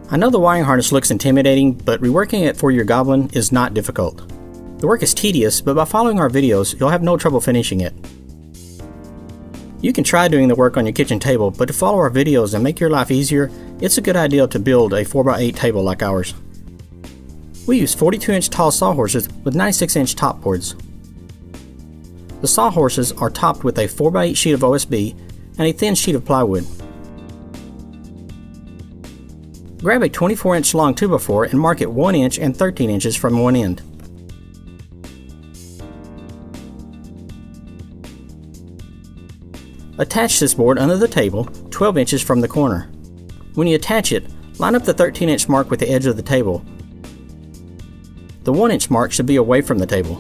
I know the wiring harness looks intimidating, but reworking it for your Goblin is not difficult. The work is tedious, but by following our videos, you'll have no trouble finishing it. You can try doing the work on your kitchen table, but to follow our videos and make your life easier, it's a good idea to build a 4x8 table like ours. We use 42-inch tall sawhorses with 96-inch top boards. The sawhorses are topped with a 4x8 sheet of OSB and a thin sheet of plywood. Grab a 24-inch long 2x4 and mark it 1 inch and 13 inches from one end. Attach this board under the table 12 inches from the corner. When you attach it, line up the 13-inch mark with the edge of the table. The 1-inch mark should be away from the table.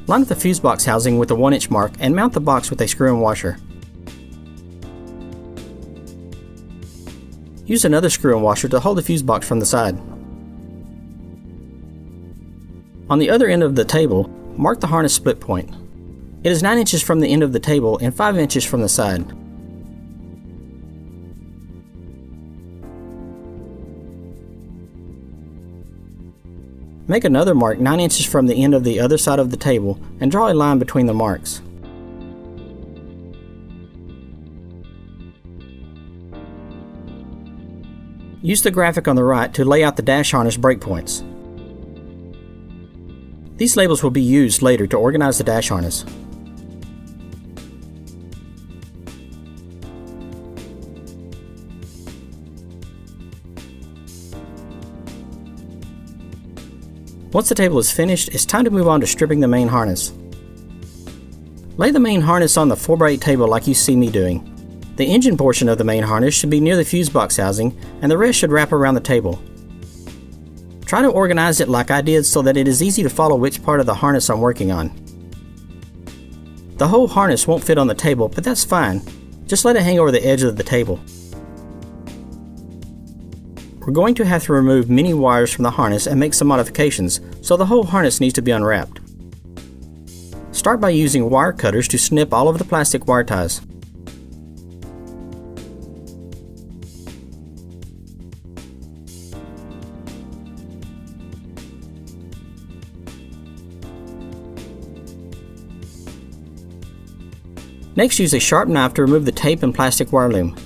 Line up the fuse box housing with the 1-inch mark and mount the box with a screw and washer. Use another screw and washer to hold the fuse box from the side. On the other end of the table, mark the harness split point. It is 9 inches from the end of the table and 5 inches from the side. Make another mark 9 inches from the end of the other side of the table and draw a line between the marks. Use the graphic on the right to lay out the dash harness breakpoints. These labels will be used later to organize the dash harness. Once the table is finished, it's time to move on to stripping the main harness. Lay the main harness on the 4x8 table like you see me doing. The engine portion of the main harness should be near the fuse box housing, and the rest should wrap around the table. Try to organize it like I did so that it is easy to follow which part of the harness I'm working on. The whole harness won't fit on the table, but that's fine. Just let it hang over the edge of the table. We're going to have to remove many wires from the harness and make some modifications, so the whole harness needs to be unwrapped. Start by using wire cutters to snip all of the plastic wire ties. Next, use a sharp knife to remove the tape and plastic wire loom.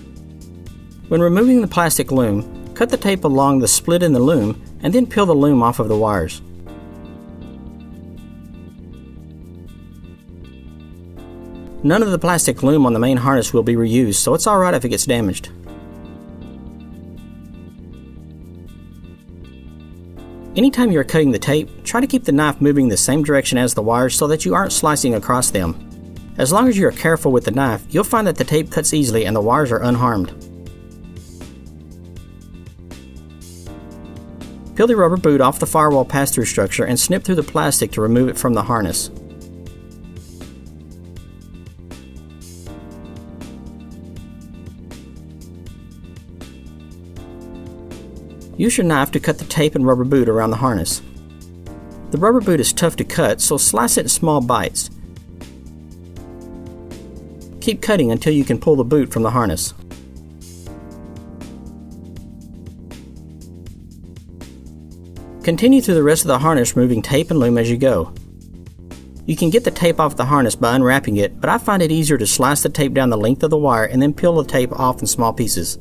When removing the plastic loom, cut the tape along the split in the loom and then peel the loom off of the wires. None of the plastic loom on the main harness will be reused, so it's alright if it gets damaged. Anytime you are cutting the tape, try to keep the knife moving the same direction as the wires so that you aren't slicing across them. As long as you are careful with the knife, you'll find that the tape cuts easily and the wires are unharmed. Peel the rubber boot off the firewall pass-through structure and snip through the plastic to remove it from the harness. Use your knife to cut the tape and rubber boot around the harness. The rubber boot is tough to cut, so slice it in small bites. Keep cutting until you can pull the boot from the harness. Continue through the rest of the harness removing tape and loom as you go. You can get the tape off the harness by unwrapping it, but I find it easier to slice the tape down the length of the wire and then peel the tape off in small pieces.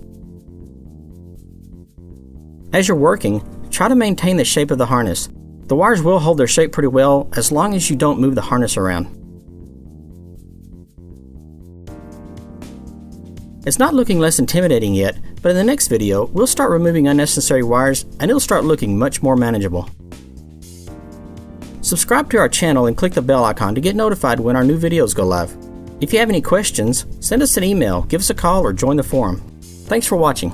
As you're working, try to maintain the shape of the harness. The wires will hold their shape pretty well as long as you don't move the harness around. It's not looking less intimidating yet, but in the next video, we'll start removing unnecessary wires and it'll start looking much more manageable. Subscribe to our channel and click the bell icon to get notified when our new videos go live. If you have any questions, send us an email, give us a call, or join the forum. Thanks for watching.